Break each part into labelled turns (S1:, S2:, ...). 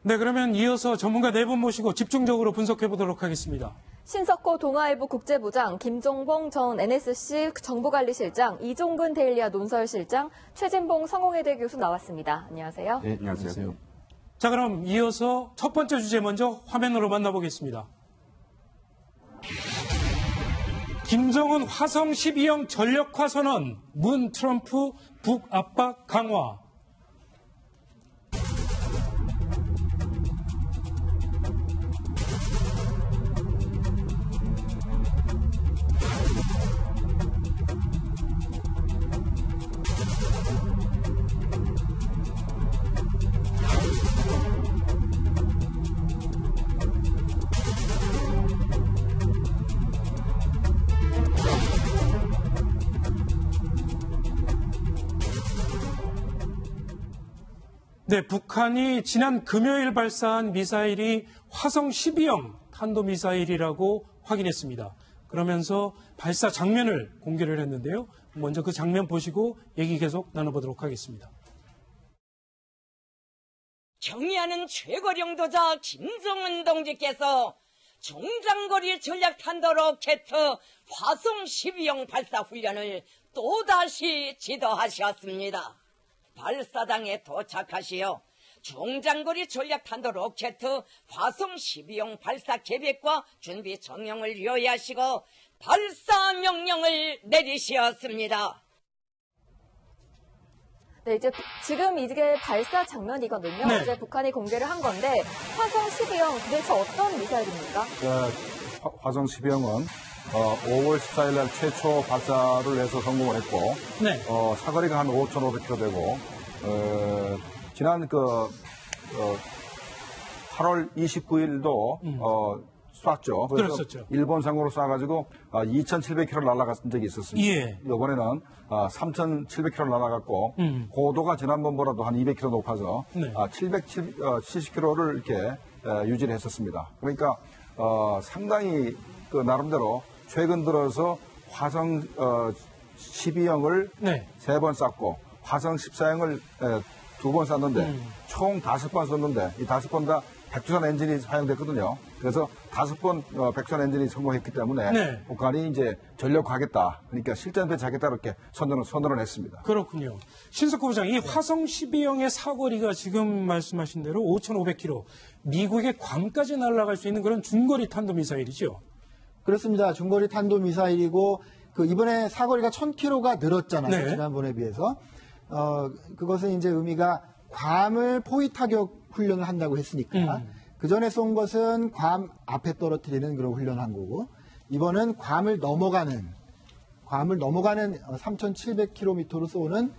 S1: 네, 그러면 이어서 전문가 네 분 모시고 집중적으로 분석해 보도록 하겠습니다.
S2: 신석호 동아일보 국제부장, 김종봉 전 NSC 정보관리실장, 이종근 데일리아 논설실장, 최진봉 성공회대 교수 나왔습니다. 안녕하세요.
S3: 네, 안녕하세요.
S1: 자, 그럼 이어서 첫 번째 주제 먼저 화면으로 만나보겠습니다. 김정은 화성 12형 전력화 선언, 문 트럼프 북압박 강화. 네, 북한이 지난 금요일 발사한 미사일이 화성 12형 탄도미사일이라고 확인했습니다. 그러면서 발사 장면을 공개를 했는데요. 먼저 그 장면 보시고 얘기 계속 나눠보도록 하겠습니다.
S4: 경의하는 최고령도자 김정은 동지께서 중장거리 전략탄도 로켓 화성 12형 발사 훈련을 또다시 지도하셨습니다. 발사장에 도착하시어 중장거리 전략탄도 로켓 화성 12형 발사 계획과 준비 정령을 요약하시고 발사 명령을 내리셨습니다.
S2: 네, 지금 이게 발사 장면이거든요.
S1: 네.
S2: 이제 북한이 공개를 한 건데 화성 12형 도대체 어떤 미사일입니까?
S3: 화성 12형은 5월 14일 날 최초 발사를 해서 성공을 했고,
S1: 네.
S3: 사거리가 한 5,500km 되고, 지난 8월 29일도 쐈죠.
S1: 그랬었죠.
S3: 일본상으로 쏴가지고 2,700km 날아간 적이 있었습니다.
S1: 예.
S3: 이번에는 3,700km 날아갔고, 고도가 지난번보다도 한 200km 높아서
S1: 네.
S3: 770km를 이렇게 유지를 했었습니다. 그러니까 상당히 나름대로 최근 들어서 화성 12형을
S1: 네.
S3: 3번 쐈고 화성 14형을 2번 쐈는데 총 5번 쐈는데 이 5번 다 백두산 엔진이 사용됐거든요. 그래서 5번 백두산 엔진이 성공했기 때문에
S1: 네.
S3: 북한이 이제 전력하겠다. 그러니까 실전 배치하겠다 이렇게 선언을 했습니다.
S1: 그렇군요. 신석호 부장, 이 화성 12형의 사거리가 지금 말씀하신 대로 5,500km, 미국의 괌까지 날아갈 수 있는 그런 중거리 탄도미사일이죠.
S5: 그렇습니다. 중거리 탄도미사일이고 이번에 사거리가 1,000km가 늘었잖아요.
S1: 네.
S5: 지난번에 비해서. 그것은 이제 의미가 괌을 포위 타격 훈련을 한다고 했으니까 그 전에 쏜 것은 괌 앞에 떨어뜨리는 그런 훈련을 한 거고 이번은 괌을 넘어가는 3,700km로 쏘는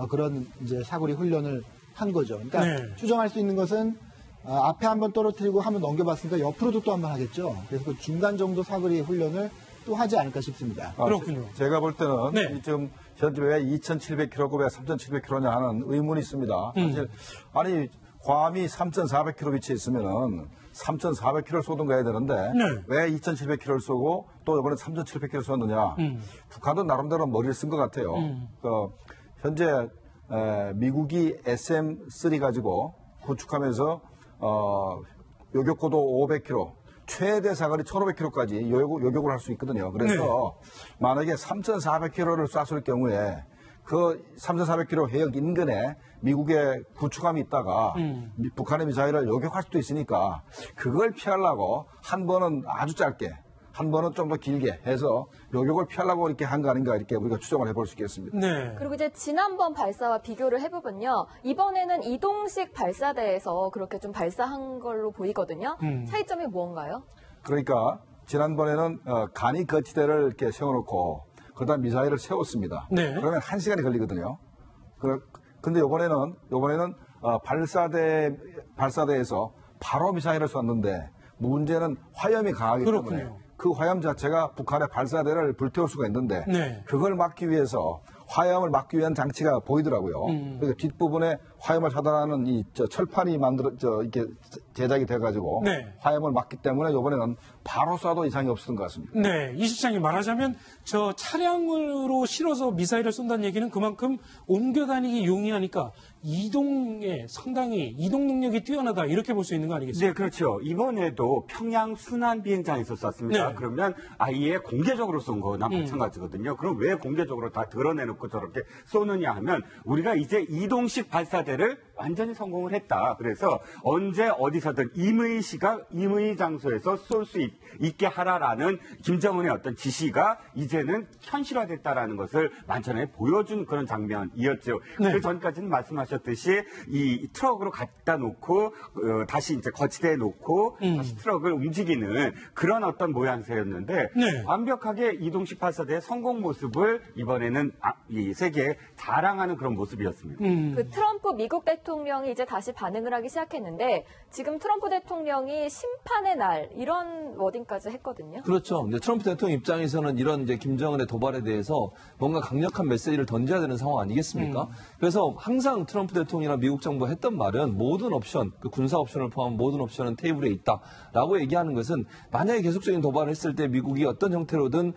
S5: 그런 이제 사거리 훈련을 한 거죠. 그러니까
S1: 네.
S5: 추정할 수 있는 것은 앞에 한번 떨어뜨리고 한번 넘겨봤으니까 옆으로도 또 한 번 하겠죠. 그래서 그 중간 정도 사거리 훈련을 또 하지 않을까 싶습니다.
S1: 그렇군요.
S3: 제가 볼 때는
S1: 네.
S3: 지금 현재 왜 2,700km고 왜 3,700km냐 하는 의문이 있습니다. 사실 아니 괌이 3,400km 위치에 있으면은 3,400km를 쏘든가 해야 되는데
S1: 네.
S3: 왜 2,700km를 쏘고 또 이번에 3,700km 쏘느냐. 북한도 나름대로 머리를 쓴 것 같아요. 현재 미국이 SM-3 가지고 구축하면서 요격고도 500km, 최대 사거리 1,500km까지 요격을 할 수 있거든요. 그래서 만약에 3,400km를 쐈을 경우에 그 3,400km 해역 인근에 미국의 구축함이 있다가 북한의 미사일을 요격할 수도 있으니까 그걸 피하려고 한 번은 아주 짧게, 한 번은 좀 더 길게 해서 요격을 피하려고 이렇게 한 거 아닌가 이렇게 우리가 추정을 해볼 수 있겠습니다.
S1: 네.
S2: 그리고 이제 지난번 발사와 비교를 해보면요. 이번에는 이동식 발사대에서 그렇게 좀 발사한 걸로 보이거든요. 차이점이 무언가요?
S3: 그러니까 지난번에는 간이 거치대를 이렇게 세워놓고 그다음 미사일을 세웠습니다.
S1: 네.
S3: 그러면 1시간이 걸리거든요. 근데 요번에는 발사대에서 바로 미사일을 쐈는데 문제는 화염이 강하기
S1: 그렇군요.
S3: 때문에 그 화염 자체가 북한의 발사대를 불태울 수가 있는데
S1: 네.
S3: 그걸 막기 위해서 화염을 막기 위한 장치가 보이더라고요. 그러니까 뒷부분에 화염을 차단하는 철판이 이렇게 제작이 돼가지고
S1: 네.
S3: 화염을 막기 때문에 이번에는 바로 쏴도 이상이 없었던 것 같습니다.
S1: 네, 이 실장님 말하자면 저 차량으로 실어서 미사일을 쏜다는 얘기는 그만큼 옮겨 다니기 용이하니까 이동에 상당히 이동 능력이 뛰어나다 이렇게 볼 수 있는 거 아니겠습니까?
S6: 네, 그렇죠. 이번에도 평양 순환 비행장에서 쐈습니다.
S1: 네.
S6: 그러면 아예 공개적으로 쏜 거나 마찬가지거든요. 그럼 왜 공개적으로 다 드러내놓고 저렇게 쏘느냐 하면 우리가 이제 이동식 발사대를 완전히 성공을 했다. 그래서 언제 어디서든 임의 장소에서 쏠 수 있게 하라라는 김정은의 어떤 지시가 이제는 현실화됐다라는 것을 만천하에 보여준 그런 장면이었죠.
S1: 네.
S6: 그 전까지는 말씀하셨듯이 이 트럭으로 갖다 놓고 다시 이제 거치대에 놓고 다시 트럭을 움직이는 그런 어떤 모양새였는데
S1: 네.
S6: 완벽하게 이동식 발사대의 성공 모습을 이번에는 이 세계에 자랑하는 그런 모습이었습니다.
S2: 그 트럼프 미국 대통령이 이제 다시 반응을 하기 시작했는데 지금 트럼프 대통령이 심판의 날 이런 워딩까지 했거든요.
S7: 그렇죠. 이제 트럼프 대통령 입장에서는 이런 이제 김정은의 도발에 대해서 뭔가 강력한 메시지를 던져야 되는 상황 아니겠습니까? 그래서 항상 트럼프 대통령이나 미국 정부가 했던 말은 모든 옵션, 그 군사 옵션을 포함한 모든 옵션은 테이블에 있다라고 얘기하는 것은 만약에 계속적인 도발을 했을 때 미국이 어떤 형태로든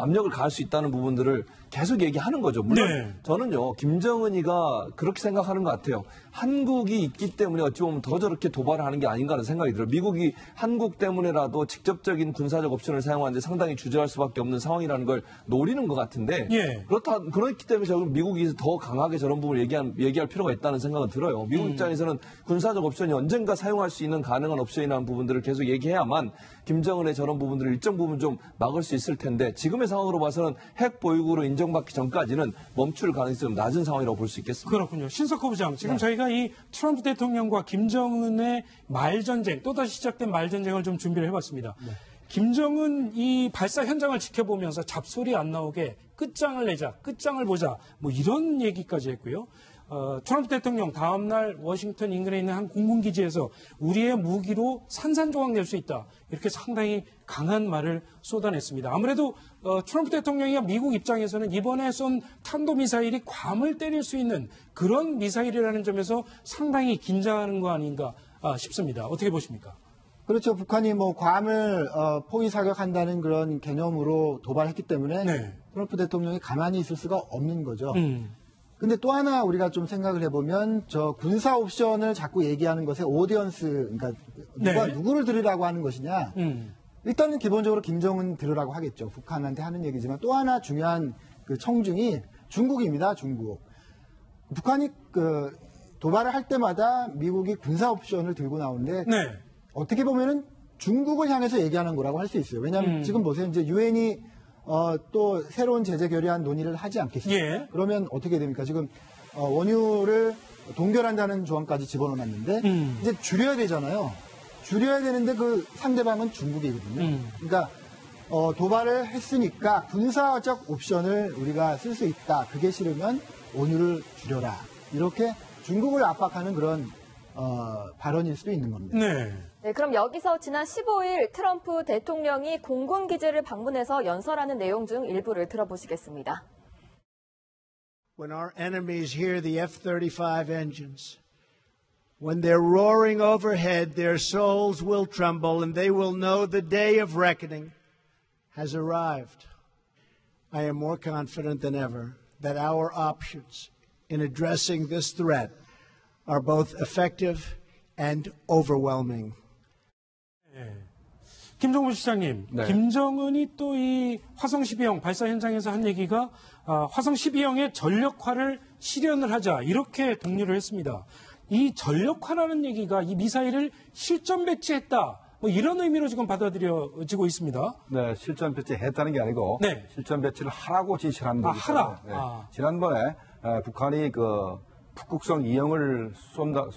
S7: 압력을 가할 수 있다는 부분들을 계속 얘기하는 거죠. 물론
S1: 네.
S7: 저는요, 김정은이가 그렇게 생각하는 것 같아요. 한국이 있기 때문에 어찌 보면 더 저렇게 도발을 하는 게 아닌가 하는 생각이 들어요. 미국이 한국 때문에라도 직접적인 군사적 옵션을 사용하는데 상당히 주저할 수밖에 없는 상황이라는 걸 노리는 것 같은데
S1: 예.
S7: 그렇기 때문에 저는 미국이 더 강하게 저런 부분을 얘기할 필요가 있다는 생각은 들어요. 미국 입장에서는 군사적 옵션이 언젠가 사용할 수 있는 가능한 옵션이라는 부분들을 계속 얘기해야만 김정은의 저런 부분들을 일정 부분 좀 막을 수 있을 텐데 지금의 상황으로 봐서는 핵 보유국으로 인정받기 전까지는 멈출 가능성이 좀 낮은 상황이라고 볼 수 있겠습니다.
S1: 그렇군요. 신석호 부장, 지금 저희가 이 트럼프 대통령과 김정은의 말전쟁, 또다시 시작된 말전쟁을 좀 준비를 해봤습니다. 김정은 이 발사 현장을 지켜보면서 잡소리 안 나오게 끝장을 내자, 끝장을 보자, 뭐 이런 얘기까지 했고요. 트럼프 대통령 다음날 워싱턴 인근에 있는 한 공군기지에서 우리의 무기로 산산조각 낼 수 있다. 이렇게 상당히 강한 말을 쏟아냈습니다. 아무래도 트럼프 대통령이 미국 입장에서는 이번에 쏜 탄도미사일이 괌을 때릴 수 있는 그런 미사일이라는 점에서 상당히 긴장하는 거 아닌가 싶습니다. 어떻게 보십니까?
S5: 그렇죠. 북한이 뭐 괌을 포위 사격한다는 그런 개념으로 도발했기 때문에
S1: 네.
S5: 트럼프 대통령이 가만히 있을 수가 없는 거죠. 근데 또 하나 우리가 좀 생각을 해보면 저 군사 옵션을 자꾸 얘기하는 것에 오디언스, 그러니까 누가
S1: 네.
S5: 누구를 들으라고 하는 것이냐. 일단은 기본적으로 김정은 들으라고 하겠죠. 북한한테 하는 얘기지만 또 하나 중요한 그 청중이 중국입니다. 중국. 북한이 그 도발을 할 때마다 미국이 군사 옵션을 들고 나오는데
S1: 네.
S5: 어떻게 보면은 중국을 향해서 얘기하는 거라고 할 수 있어요. 왜냐하면 지금 보세요. 이제 유엔이 또 새로운 제재 결의안 논의를 하지 않겠습니까?
S1: 예.
S5: 그러면 어떻게 됩니까? 지금 원유를 동결한다는 조항까지 집어넣었는데 이제 줄여야 되잖아요. 줄여야 되는데 그 상대방은 중국이거든요. 그러니까 도발을 했으니까 군사적 옵션을 우리가 쓸 수 있다. 그게 싫으면 원유를 줄여라. 이렇게 중국을 압박하는 그런 발언일 수도 있는 겁니다.
S1: 네.
S2: 네, 그럼 여기서 지난 15일 트럼프 대통령이 공군기지를 방문해서 연설하는 내용 중 일부를 들어보시겠습니다.
S8: When our enemies hear the F-35 engines, when they're roaring overhead, their souls will tremble and they will know the day of reckoning has arrived. I am more confident than ever that our options in addressing this threat are both effective and overwhelming.
S1: 김종문 시장님,
S7: 네.
S1: 김정은이 또 이 화성 12형 발사 현장에서 한 얘기가 화성 12형의 전력화를 실현을 하자 이렇게 독려를 했습니다. 이 전력화라는 얘기가 이 미사일을 실전 배치했다. 뭐 이런 의미로 지금 받아들여지고 있습니다.
S3: 네, 실전 배치했다는 게 아니고
S1: 네.
S3: 실전 배치를 하라고 지시를 한 거죠.
S1: 하라.
S3: 네.
S1: 아.
S3: 지난번에 북한이 그 북극성 2형을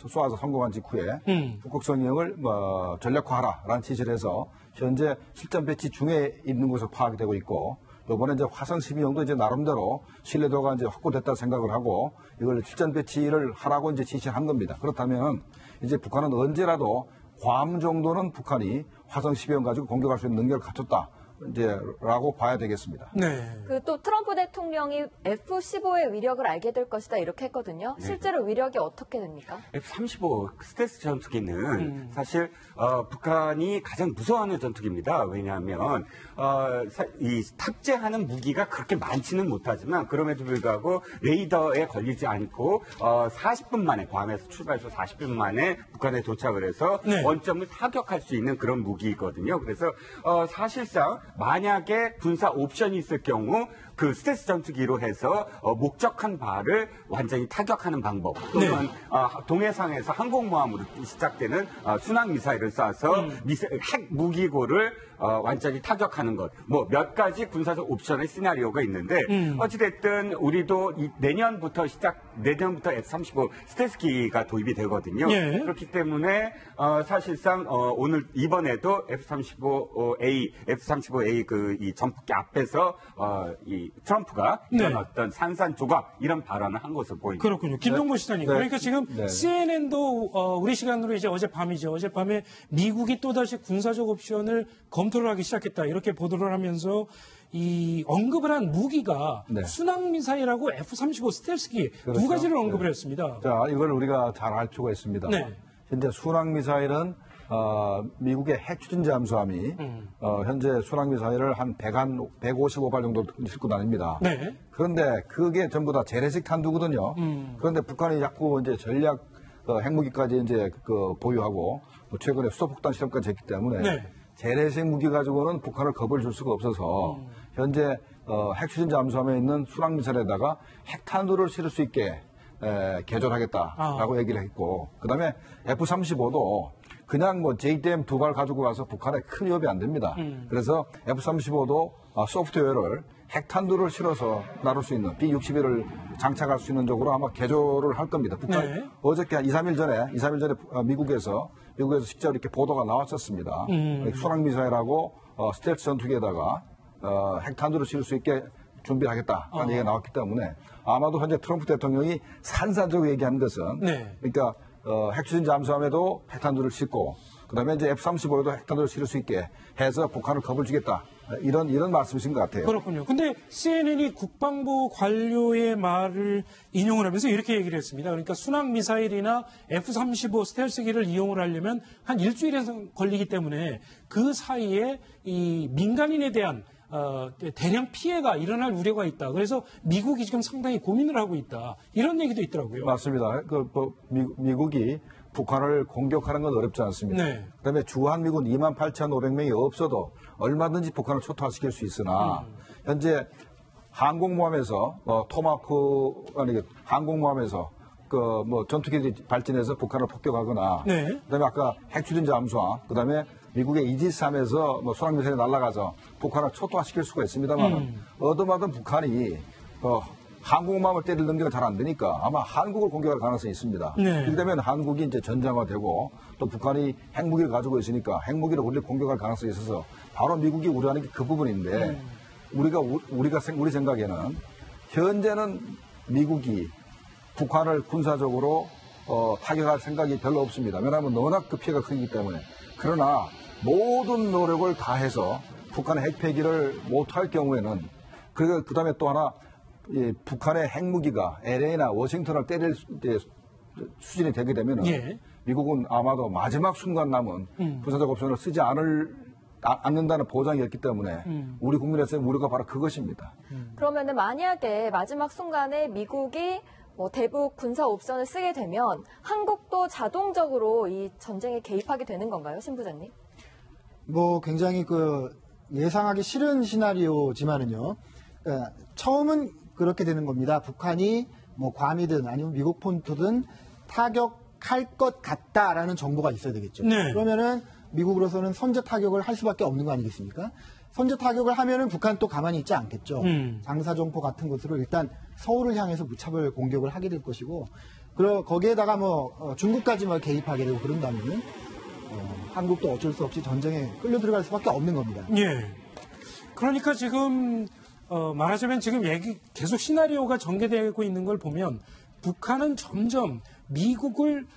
S3: 쏘아서 성공한 직후에 북극성 2형을 전력화하라라는 지시를 해서 현재 실전 배치 중에 있는 것으로 파악이 되고 있고 이번에 이제 화성 12형도 이제 나름대로 신뢰도가 이제 확보됐다 생각을 하고 이걸 실전 배치를 하라고 이제 지시를 한 겁니다. 그렇다면 이제 북한은 언제라도 괌 정도는 북한이 화성 12형 가지고 공격할 수 있는 능력을 갖췄다. 이제라고 봐야 되겠습니다.
S1: 네.
S2: 그 또 트럼프 대통령이 F-15의 위력을 알게 될 것이다 이렇게 했거든요. 실제로 위력이 어떻게 됩니까?
S6: F-35 스텔스 전투기는 사실 북한이 가장 무서워하는 전투기입니다. 왜냐하면 이 탑재하는 무기가 그렇게 많지는 못하지만 그럼에도 불구하고 레이더에 걸리지 않고 40분 만에 괌에서 출발해서 40분 만에 북한에 도착을 해서
S1: 네.
S6: 원점을 타격할 수 있는 그런 무기이거든요. 그래서 사실상 만약에 군사 옵션이 있을 경우 그 스텔스 전투기로 해서 목적한 바를 완전히 타격하는 방법 또는 동해상에서 항공모함으로 시작되는 순항 미사일을 쏴서 핵 무기고를 완전히 타격하는 것. 뭐 몇 가지 군사적 옵션의 시나리오가 있는데 어찌됐든 우리도 내년부터 F-35 스텔스기가 도입이 되거든요.
S1: 예.
S6: 그렇기 때문에 사실상 오늘 이번에도 F-35A 이 전폭기 앞에서 이 트럼프가 이런
S1: 네.
S6: 어떤 산산조각 이런 발언을 한 것으로 보입니다.
S1: 그렇군요. 김동건 시장님.
S3: 네.
S1: 그러니까 지금
S3: 네.
S1: CNN도 우리 시간으로 이제 어젯밤이죠. 어젯밤에 미국이 또다시 군사적 옵션을 검토를 하기 시작했다. 이렇게 보도를 하면서 이 언급을 한 무기가
S3: 네.
S1: 순항미사일하고 F-35 스텔스기
S3: 그렇죠.
S1: 두 가지를 언급을 했습니다.
S3: 자, 이걸 우리가 잘 알 필요가 있습니다.
S1: 네.
S3: 현재 순항미사일은 미국의 핵추진 잠수함이 현재 순항미사일을 한 155발 정도 싣고 다닙니다.
S1: 네.
S3: 그런데 그게 전부 다 재래식 탄두거든요. 그런데 북한이 자꾸 이제 전략 핵무기까지 이제 보유하고 최근에 수소폭탄 실험까지 했기 때문에
S1: 네.
S3: 재래식 무기 가지고는 북한을 겁을 줄 수가 없어서 현재 핵추진 잠수함에 있는 순항미사일에다가 핵탄두를 실을 수 있게 개조하겠다라고 얘기를 했고, 그다음에 F-35도 그냥 뭐 JDM 2발 가지고 가서 북한에 큰 위협이 안 됩니다. 그래서 F-35도 소프트웨어를 핵탄두를 실어서 나를 수 있는 B-61을 장착할 수 있는 쪽으로 아마 개조를 할 겁니다. 북한
S1: 네.
S3: 어저께 한 2, 3일 전에 미국에서 실제로 이렇게 보도가 나왔었습니다. 순항미사일하고 스텔스 전투기에다가 핵탄두를 실을 수 있게 준비를 하겠다라는 얘기가 나왔기 때문에 아마도 현재 트럼프 대통령이 산산적으로 얘기한 것은
S1: 네.
S3: 그러니까 핵추진 잠수함에도 핵탄두를 싣고 그다음에 이제 F-35에도 핵탄두를 실을 수 있게 해서 북한을 겁을 주겠다. 이런 말씀이신 것 같아요.
S1: 그렇군요. 근데 CNN이 국방부 관료의 말을 인용을 하면서 이렇게 얘기를 했습니다. 그러니까 순항 미사일이나 F-35 스텔스기를 이용을 하려면 한 일주일 이상 걸리기 때문에 그 사이에 이 민간인에 대한 대량 피해가 일어날 우려가 있다. 그래서 미국이 지금 상당히 고민을 하고 있다. 이런 얘기도 있더라고요.
S3: 맞습니다. 미국이 북한을 공격하는 건 어렵지 않습니다.
S1: 네.
S3: 그다음에 주한미군 28,500명이 없어도 얼마든지 북한을 초토화시킬 수 있으나 현재 항공모함에서 항공모함에서 전투기들이 발진해서 북한을 폭격하거나
S1: 네.
S3: 그다음에 아까 핵추진 잠수함 그다음에 미국의 이지스함에서 순항미사일이 날아가서 북한을 초토화시킬 수가 있습니다만 얻어맞은 북한이 항공모함을 때릴 능력이 잘 안 되니까 아마 한국을 공격할 가능성이 있습니다.
S1: 네.
S3: 그렇게 되면 한국이 이제 전장화되고 또 북한이 핵무기를 가지고 있으니까 핵무기를 우리를 공격할 가능성이 있어서 바로 미국이 우려하는 게 그 부분인데 우리 생각에는 현재는 미국이 북한을 군사적으로 타격할 생각이 별로 없습니다. 왜냐하면 워낙 그 피해가 크기 때문에. 그러나 모든 노력을 다해서 북한의 핵폐기를 못할 경우에는 그다음에 또 하나 북한의 핵무기가 LA나 워싱턴을 때릴 수준이 되게 되면
S1: 예.
S3: 미국은 아마도 마지막 순간 남은 군사적 옵션을 쓰지 않는다는 보장이었기 때문에 우리 국민에서는 우려가 바로 그것입니다.
S2: 그러면은 만약에 마지막 순간에 미국이 대북 군사 옵션을 쓰게 되면 한국도 자동적으로 이 전쟁에 개입하게 되는 건가요, 신 부장님?
S5: 굉장히 예상하기 싫은 시나리오지만은요. 처음은 그렇게 되는 겁니다. 북한이 괌이든 아니면 미국 본토든 타격할 것 같다라는 정보가 있어야 되겠죠.
S1: 네.
S5: 그러면은 미국으로서는 선제 타격을 할 수밖에 없는 거 아니겠습니까? 선제 타격을 하면은 북한 또 가만히 있지 않겠죠. 장사정포 같은 것으로 일단 서울을 향해서 무차별 공격을 하게 될 것이고, 거기에다가 중국까지 개입하게 되고 그런다면은 한국도 어쩔 수 없이 전쟁에 끌려 들어갈 수밖에 없는 겁니다.
S1: 예. 그러니까 지금 말하자면 지금 계속 시나리오가 전개되고 있는 걸 보면 북한은 점점 미국을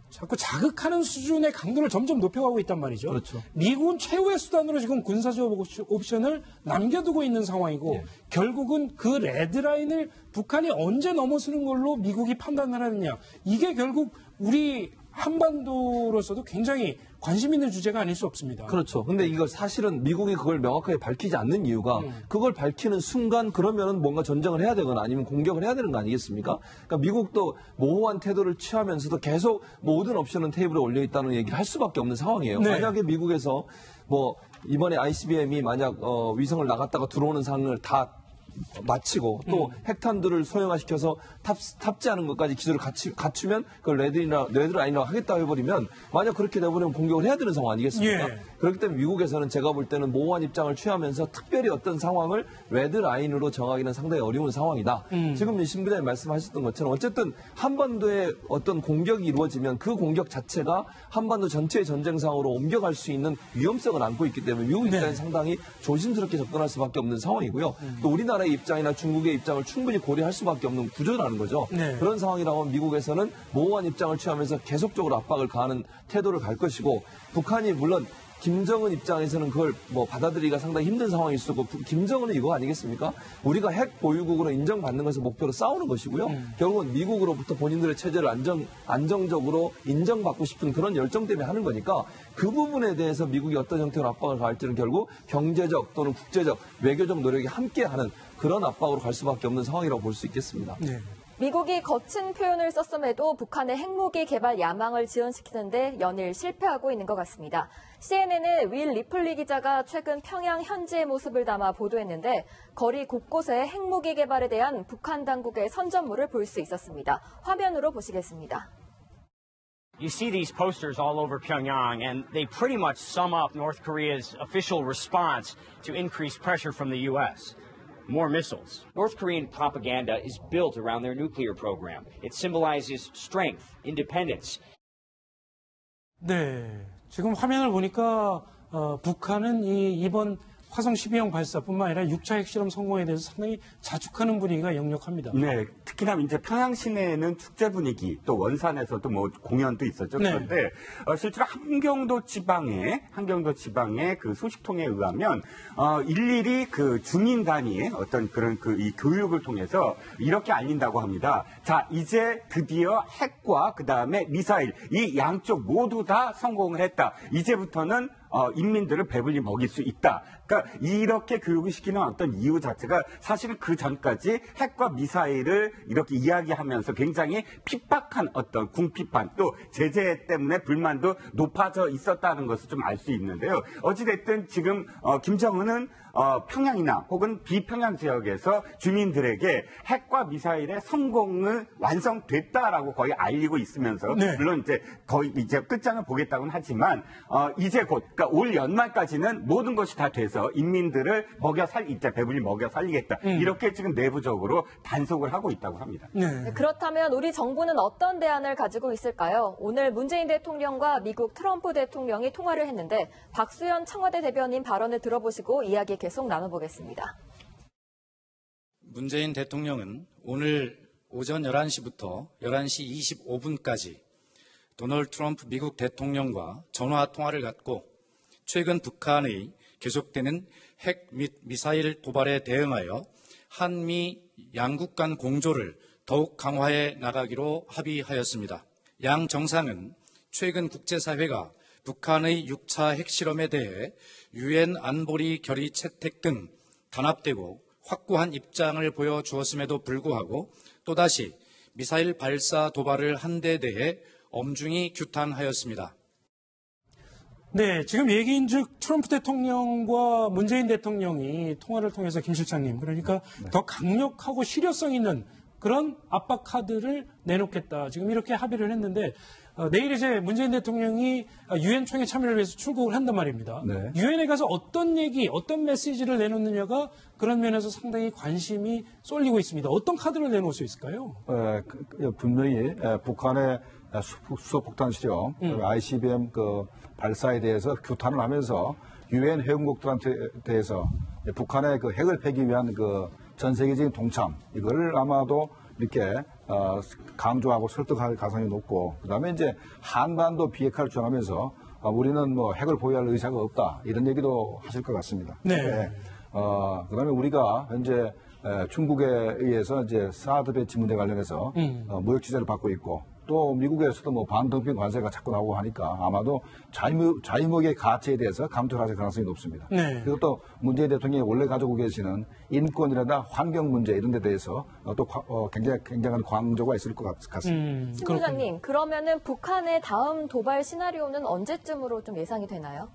S1: 자꾸 자극하는 수준의 강도를 점점 높여가고 있단 말이죠.
S7: 그렇죠.
S1: 미국은 최후의 수단으로 지금 군사적 옵션을 남겨두고 있는 상황이고
S7: 예.
S1: 결국은 그 레드라인을 북한이 언제 넘어서는 걸로 미국이 판단을 하느냐. 이게 결국 우리 한반도로서도 굉장히 관심 있는 주제가 아닐 수 없습니다.
S7: 그렇죠. 근데 이거 사실은 미국이 그걸 명확하게 밝히지 않는 이유가 그걸 밝히는 순간 그러면은 뭔가 전쟁을 해야 되거나 아니면 공격을 해야 되는 거 아니겠습니까? 그러니까 미국도 모호한 태도를 취하면서도 계속 모든 옵션은 테이블에 올려 있다는 얘기를 할 수밖에 없는 상황이에요.
S1: 네.
S7: 만약에 미국에서 뭐 이번에 ICBM이 만약 위성을 나갔다가 들어오는 상황을 다 마치고 또 핵탄두를 소형화시켜서 탑재하는 것까지 기술을 갖추면 그걸 레드라인이라고 하겠다고 해버리면 만약 그렇게 돼버리면 공격을 해야 되는 상황 아니겠습니까?
S1: 예.
S7: 그렇기 때문에 미국에서는 제가 볼 때는 모호한 입장을 취하면서 특별히 어떤 상황을 레드라인으로 정하기는 상당히 어려운 상황이다. 지금 신 부장님 말씀하셨던 것처럼 어쨌든 한반도에 어떤 공격이 이루어지면 그 공격 자체가 한반도 전체의 전쟁 상황으로 옮겨갈 수 있는 위험성을 안고 있기 때문에 미국 입장에서 상당히 조심스럽게 접근할 수밖에 없는 상황이고요. 또 우리나라의 입장이나 중국의 입장을 충분히 고려할 수밖에 없는 구조라는 거죠.
S1: 네.
S7: 그런 상황이라고 하면 미국에서는 모호한 입장을 취하면서 계속적으로 압박을 가하는 태도를 갈 것이고 북한이 물론 김정은 입장에서는 그걸 뭐 받아들이기가 상당히 힘든 상황일 수 있고 김정은은 이거 아니겠습니까? 우리가 핵 보유국으로 인정받는 것을 목표로 싸우는 것이고요. 결국은 미국으로부터 본인들의 체제를 안정적으로 인정받고 싶은 그런 열정 때문에 하는 거니까 그 부분에 대해서 미국이 어떤 형태로 압박을 가할지는 결국 경제적 또는 국제적 외교적 노력이 함께하는 그런 압박으로 갈 수밖에 없는 상황이라고 볼 수 있겠습니다.
S1: 네.
S2: 미국이 거친 표현을 썼음에도 북한의 핵무기 개발 야망을 지연시키는데 연일 실패하고 있는 것 같습니다. CNN의 윌 리플리 기자가 최근 평양 현지의 모습을 담아 보도했는데 거리 곳곳에 핵무기 개발에 대한 북한 당국의 선전물을 볼 수 있었습니다. 화면으로 보시겠습니다.
S9: You see these posters all over Pyongyang, and they pretty much sum up North Korea's official response to increased pressure from the U.S. More missiles.
S10: North Korean propaganda is built around their nuclear program. It symbolizes strength, independence.
S1: 네. 지금 화면을 보니까 북한은 이번 화성 12형 발사뿐만 아니라 6차 핵실험 성공에 대해서 상당히 자축하는 분위기가 역력합니다.
S6: 네, 특히나 이제 평양 시내에는 축제 분위기, 또 원산에서도 뭐 공연도 있었죠.
S1: 네.
S6: 그런데 실제로 한경도 지방의 그 소식통에 의하면 일일이 그 주민 단위의 어떤 그런 이 교육을 통해서 이렇게 알린다고 합니다. 자, 이제 드디어 핵과 그 다음에 미사일 이 양쪽 모두 다 성공을 했다. 이제부터는 인민들을 배불리 먹일 수 있다. 그러니까 이렇게 교육을 시키는 어떤 이유 자체가 사실은 그 전까지 핵과 미사일을 이렇게 이야기하면서 굉장히 핍박한 어떤 궁핍한 또 제재 때문에 불만도 높아져 있었다는 것을 좀 알 수 있는데요. 어찌됐든 지금 김정은은 평양이나 혹은 비평양 지역에서 주민들에게 핵과 미사일의 성공을 완성됐다라고 거의 알리고 있으면서
S1: 네.
S6: 물론 이제 거의 이제 끝장을 보겠다고는 하지만 이제 곧 그러니까 올 연말까지는 모든 것이 다 돼서 인민들을 이제 배불리 먹여 살리겠다 이렇게 지금 내부적으로 단속을 하고 있다고 합니다.
S1: 네.
S2: 그렇다면 우리 정부는 어떤 대안을 가지고 있을까요? 오늘 문재인 대통령과 미국 트럼프 대통령이 통화를 했는데 박수현 청와대 대변인 발언을 들어보시고 이야기 계속 나눠보겠습니다.
S11: 문재인 대통령은 오늘 오전 11시부터 11시 25분까지 도널드 트럼프 미국 대통령과 전화 통화를 갖고 최근 북한의 계속되는 핵 및 미사일 도발에 대응하여 한미 양국 간 공조를 더욱 강화해 나가기로 합의하였습니다. 양 정상은 최근 국제사회가 북한의 6차 핵실험에 대해 유엔 안보리 결의 채택 등 단합되고 확고한 입장을 보여주었음에도 불구하고 또다시 미사일 발사 도발을 한 데 대해 엄중히 규탄하였습니다.
S1: 네, 지금 얘기인즉 트럼프 대통령과 문재인 대통령이 통화를 통해서 김 실장님 그러니까 더 강력하고 실효성 있는 그런 압박 카드를 내놓겠다. 지금 이렇게 합의를 했는데 내일 이제 문재인 대통령이 유엔 총회 참여를 위해서 출국을 한단 말입니다.
S3: 네.
S1: 유엔에 가서 어떤 얘기, 어떤 메시지를 내놓느냐가 그런 면에서 상당히 관심이 쏠리고 있습니다. 어떤 카드를 내놓을 수 있을까요?
S3: 분명히 북한의 수소폭탄 실험, ICBM 발사에 대해서 규탄을 하면서 유엔 회원국들한테 대해서 북한의 핵을 패기 위한 전 세계적인 동참 이걸 아마도 이렇게 강조하고 설득할 가능성이 높고, 그다음에 이제 한반도 비핵화를 주장하면서 우리는 뭐 핵을 보유할 의사가 없다, 이런 얘기도 하실 것 같습니다.
S1: 네.
S3: 그다음에 우리가 현재 중국에 의해서 이제 사드 배치 문제 관련해서 무역制裁를 받고 있고, 또 미국에서도 뭐 반덤핑 관세가 자꾸 나오고 하니까 아마도 자유무역의 가치에 대해서 감투를 하실 가능성이 높습니다.
S1: 네.
S3: 그리고 또 문재인 대통령이 원래 가지고 계시는 인권이라나 환경 문제 이런 데 대해서 또 굉장한 강조가 있을 것 같습니다.
S2: 신 부장님, 그러면은 북한의 다음 도발 시나리오는 언제쯤으로 좀 예상이 되나요?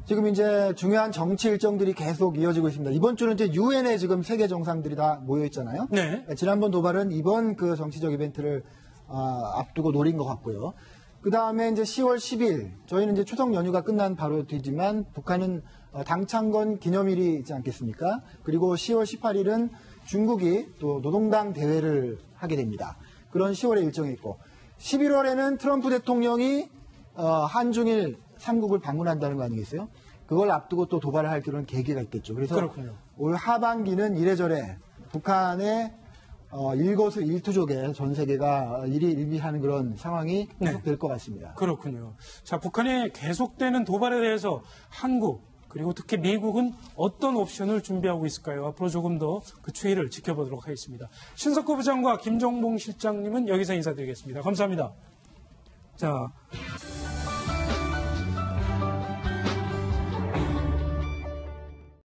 S5: 지금 이제 중요한 정치 일정들이 계속 이어지고 있습니다. 이번 주는 이제 유엔에 지금 세계 정상들이 다 모여 있잖아요.
S1: 네.
S5: 지난번 도발은 이번 그 정치적 이벤트를 앞두고 노린 것 같고요. 그 다음에 이제 10월 10일, 저희는 이제 추석 연휴가 끝난 바로 뒤지만 북한은 당창건 기념일이 있지 않겠습니까? 그리고 10월 18일은 중국이 또 노동당 대회를 하게 됩니다. 그런 10월에 일정이 있고, 11월에는 트럼프 대통령이 한중일 3국을 방문한다는 거 아니겠어요? 그걸 앞두고 또 도발을 할 그런 계기가 있겠죠. 그래서
S1: 그렇군요.
S5: 올 하반기는 이래저래 북한의 일거수일투족에 전 세계가 일희일비하는 그런 상황이 계속될 것 같습니다.
S1: 그렇군요. 자, 북한의 계속되는 도발에 대해서 한국 그리고 특히 미국은 어떤 옵션을 준비하고 있을까요? 앞으로 조금 더 그 추이를 지켜보도록 하겠습니다. 신석구 부장과 김정봉 실장님은 여기서 인사드리겠습니다. 감사합니다. 자.